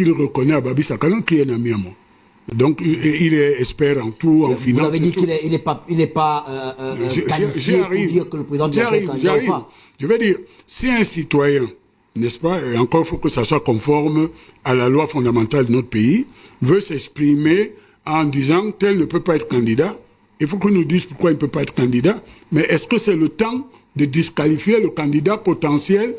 qu'il reconnaît à Babi Sakana, qui est un ami à moi. Donc, il est expert en tout, en finance. Vous avez dit qu'il n'est pas qualifié pour dire que le président doit être candidat ou pas. Je veux dire, si un citoyen, n'est-ce pas, et encore il faut que ça soit conforme à la loi fondamentale de notre pays, veut s'exprimer en disant tel ne peut pas être candidat, il faut qu'on nous dise pourquoi il ne peut pas être candidat, mais est-ce que c'est le temps de disqualifier le candidat potentiel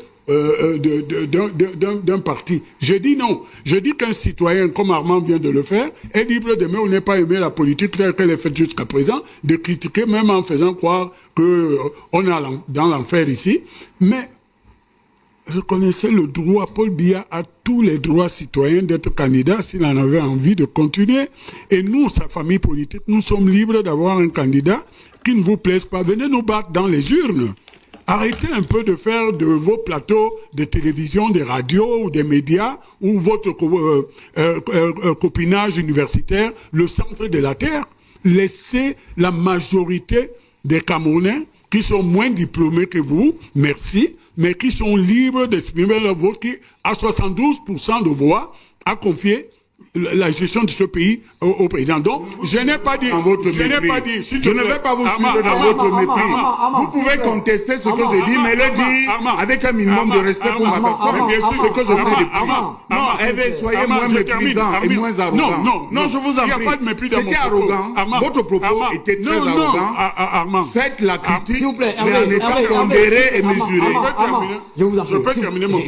d'un parti? Je dis non. Je dis qu'un citoyen, comme Armand vient de le faire, est libre d'aimer ou n'est pas aimer la politique telle qu'elle est faite jusqu'à présent, de critiquer même en faisant croire qu'on est dans l'enfer ici. Mais reconnaissez le droit, Paul Biya a tous les droits citoyens d'être candidat s'il en avait envie de continuer. Et nous, sa famille politique, nous sommes libres d'avoir un candidat qui ne vous plaise pas. Venez nous battre dans les urnes. Arrêtez un peu de faire de vos plateaux de télévision, des radios ou des médias ou votre copinage universitaire le centre de la terre. Laissez la majorité des Camerounais qui sont moins diplômés que vous, merci, mais qui sont libres d'exprimer leur vote, qui, à 72% de voix, a confié la gestion de ce pays au président. Donc, je n'ai pas dit... Je ne vais pas vous suivre dans votre mépris. Vous pouvez contester ce que je dis, mais le dire avec un minimum de respect pour ma personne. Bien sûr, ce que je fais depuis. Non, Hervé, soyez moins méprisant et moins arrogant. Non, je vous en prie. C'était arrogant. Votre propos était très arrogant. Faites la critique, mais en étant pondéré et mesuré. Je vous en prie.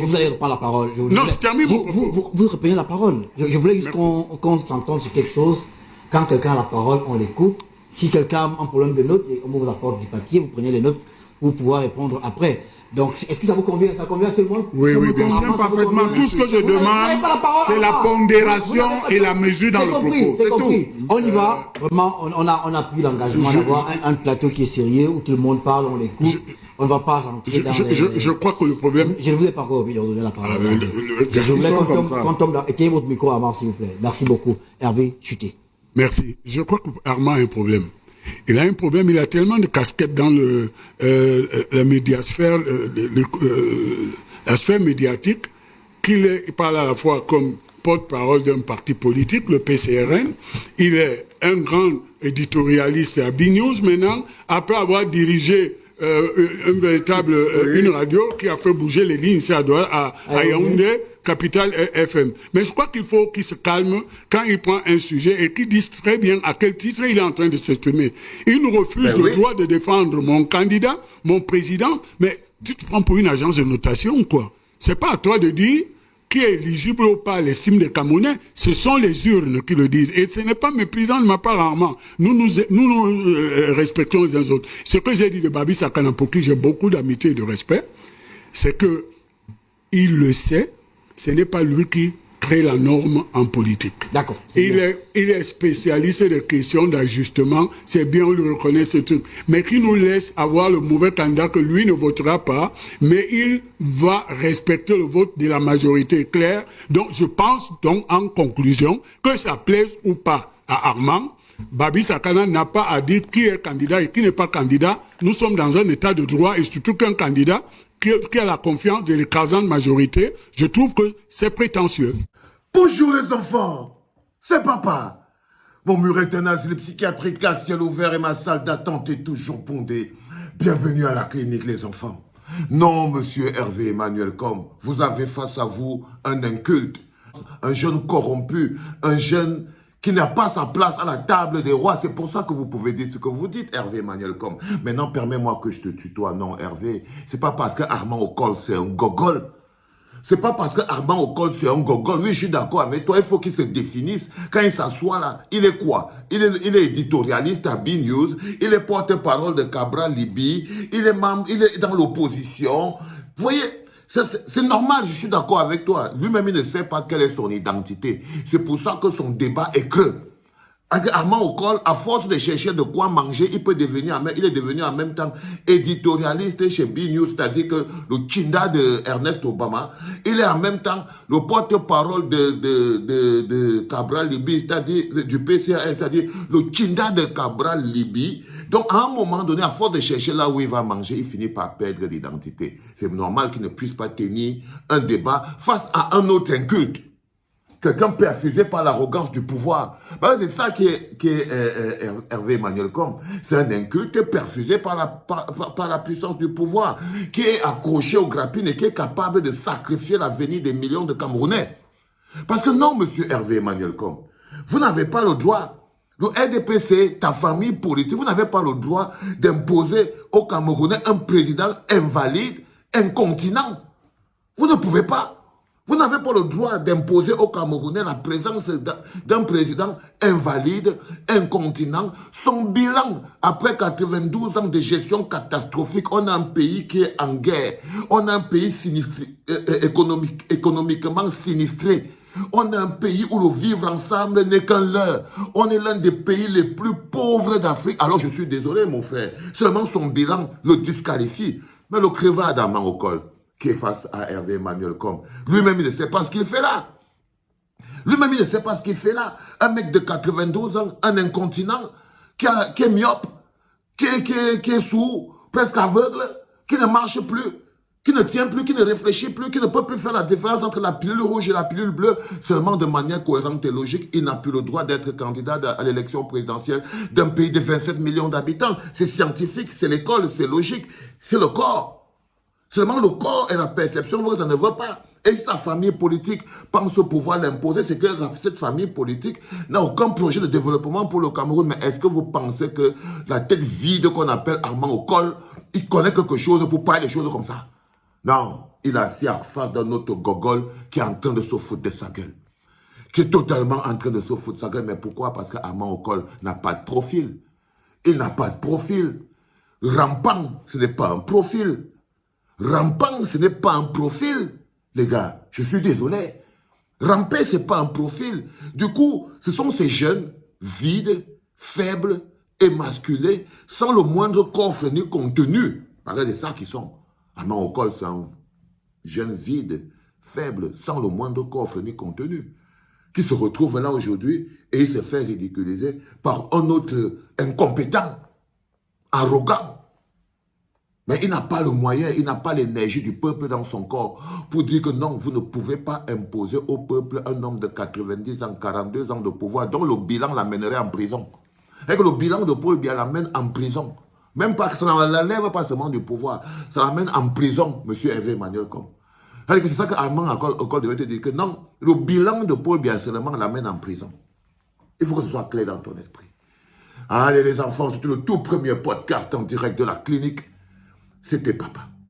Vous allez reprendre la parole. Non, je termine mon propos. Vous reprenez la parole. Je voulais juste qu'on s'entende sur quelque chose. Quand quelqu'un a la parole, on l'écoute. Si quelqu'un a un problème de notes, on vous apporte du papier, vous prenez les notes pour pouvoir répondre après. Donc, est-ce que ça vous convient? Ça convient à tout le monde? Oui, bien sûr, parfaitement. Tout ce que je demande, c'est la pondération et la mesure dans le propos. C'est compris. On y va. Vraiment, on a pris l'engagement d'avoir un plateau qui est sérieux, où tout le monde parle, on l'écoute. On ne va pas rentrer dans les... Je crois que le problème... Je ne vous ai pas encore envie de donner la parole. Je voulais qu'on tombe dans... Éteignez votre micro avant, s'il vous plaît. Merci beaucoup. Hervé, chutez. Merci. Je crois qu'Armand a un problème. Il a un problème, il a tellement de casquettes dans la médiasphère, la sphère médiatique, qu'il parle à la fois comme porte-parole d'un parti politique, le PCRN. Il est un grand éditorialiste à B-News maintenant, après avoir dirigé une radio qui a fait bouger les lignes à Yaoundé, Capital FM. Mais je crois qu'il faut qu'il se calme quand il prend un sujet et qu'il dise très bien à quel titre il est en train de s'exprimer. Il nous refuse le droit de défendre mon candidat, mon président, mais tu te prends pour une agence de notation ou quoi? C'est pas à toi de dire qui est éligible ou pas à l'estime des Camerounais, ce sont les urnes qui le disent. Et ce n'est pas méprisant de ma part, Armand. Nous respectons les uns les autres. Ce que j'ai dit de Babi Sakana, pour qui j'ai beaucoup d'amitié et de respect, c'est que il le sait, ce n'est pas lui qui crée la norme en politique. D'accord. Il est spécialiste des questions d'ajustement, c'est bien, on le reconnaît, ce truc. Mais qui nous laisse avoir le mauvais candidat que lui ne votera pas, mais il va respecter le vote de la majorité claire. Donc, je pense, donc, en conclusion, que ça plaise ou pas à Armand, Babi Sakana n'a pas à dire qui est candidat et qui n'est pas candidat. Nous sommes dans un état de droit et surtout qu'un candidat qui a la confiance de l'écrasante majorité, je trouve que c'est prétentieux. Bonjour les enfants, c'est papa. Mon mur est un asile psychiatrique à ciel ouvert et ma salle d'attente est toujours bondée. Bienvenue à la clinique les enfants. Non, monsieur Hervé Emmanuel Com, vous avez face à vous un inculte, un jeune corrompu, un jeune qui n'a pas sa place à la table des rois. C'est pour ça que vous pouvez dire ce que vous dites, Hervé Emmanuel Com. Maintenant, permets-moi que je te tutoie. Non, Hervé, c'est pas parce que Armand Okol, c'est un gogol. C'est pas parce que Armand Okol, c'est un gogol. Oui, je suis d'accord avec toi. Il faut qu'il se définisse. Quand il s'assoit là, il est quoi? Il est éditorialiste à B-News. Il est porte-parole de Cabral Libye. Il est dans l'opposition. Vous voyez? C'est normal, je suis d'accord avec toi. Lui-même, il ne sait pas quelle est son identité. C'est pour ça que son débat est creux. Armand Okol, à force de chercher de quoi manger, il est devenu en même temps éditorialiste chez B-News, c'est-à-dire que le Tchinda de Ernest Obama, il est en même temps le porte-parole de Cabral Libye, c'est-à-dire du PCRN, c'est-à-dire le Tchinda de Cabral Libye. Donc, à un moment donné, à force de chercher là où il va manger, il finit par perdre l'identité. C'est normal qu'il ne puisse pas tenir un débat face à un autre inculte. quelqu'un perfusé par l'arrogance du pouvoir. Ben, c'est ça qui est Hervé Emmanuel Combes. C'est un inculte perfusé par la puissance du pouvoir, qui est accroché aux grappines et qui est capable de sacrifier l'avenir des millions de Camerounais. Parce que non, monsieur Hervé Emmanuel Combes, vous n'avez pas le droit. Le RDPC, ta famille politique, vous n'avez pas le droit d'imposer aux Camerounais un président invalide, incontinent. Vous ne pouvez pas. Vous n'avez pas le droit d'imposer aux Camerounais la présence d'un président invalide, incontinent. Son bilan, après 92 ans de gestion catastrophique, on a un pays qui est en guerre. On a un pays sinistré, économiquement sinistré. On a un pays où le vivre ensemble n'est qu'un leurre. On est l'un des pays les plus pauvres d'Afrique. Alors je suis désolé, mon frère. Seulement son bilan le disqualifie. Mais le crevard d'Armand Okol, qui est face à Hervé Emmanuel Combes, lui-même, il ne sait pas ce qu'il fait là. Lui-même, il ne sait pas ce qu'il fait là. Un mec de 92 ans, un incontinent, qui est myope, qui est sourd, presque aveugle, qui ne marche plus, qui ne tient plus, qui ne réfléchit plus, qui ne peut plus faire la différence entre la pilule rouge et la pilule bleue, seulement de manière cohérente et logique. Il n'a plus le droit d'être candidat à l'élection présidentielle d'un pays de 27 millions d'habitants. C'est scientifique, c'est l'école, c'est logique, c'est le corps. Seulement le corps et la perception, vous ne veut pas. Et sa famille politique pense pouvoir l'imposer, c'est que cette famille politique n'a aucun projet de développement pour le Cameroun. Mais est-ce que vous pensez que la tête vide qu'on appelle Armand Okol, il connaît quelque chose pour parler des choses comme ça? Non, il a assis à face d'un autre gogol qui est en train de se foutre de sa gueule. Qui est totalement en train de se foutre de sa gueule. Mais pourquoi? Parce qu'Armand Okol n'a pas de profil. Il n'a pas de profil. Rampant, ce n'est pas un profil. Rampant, ce n'est pas un profil. Les gars, je suis désolé. Ramper, ce n'est pas un profil. Du coup, ce sont ces jeunes vides, faibles, émasculés, sans le moindre coffre ni contenu. Pareil de ça qui sont. Armand Okol, c'est un jeune vide, faible, sans le moindre coffre ni contenu, qui se retrouve là aujourd'hui et il se fait ridiculiser par un autre incompétent, arrogant. Mais il n'a pas le moyen, il n'a pas l'énergie du peuple dans son corps pour dire que non, vous ne pouvez pas imposer au peuple un homme de 90 ans, 42 ans de pouvoir, dont le bilan l'amènerait en prison. Et que le bilan de Paul Biya l'amène en prison. Même pas que ça ne l'enlève pas seulement du pouvoir, ça l'amène en prison, M. Hervé Emmanuel Combes. C'est ça que Armand Okol devait te dire que non, le bilan de Paul Biya seulement l'amène en prison. Il faut que ce soit clair dans ton esprit. Allez les enfants, c'était le tout premier podcast en direct de la clinique. C'était papa.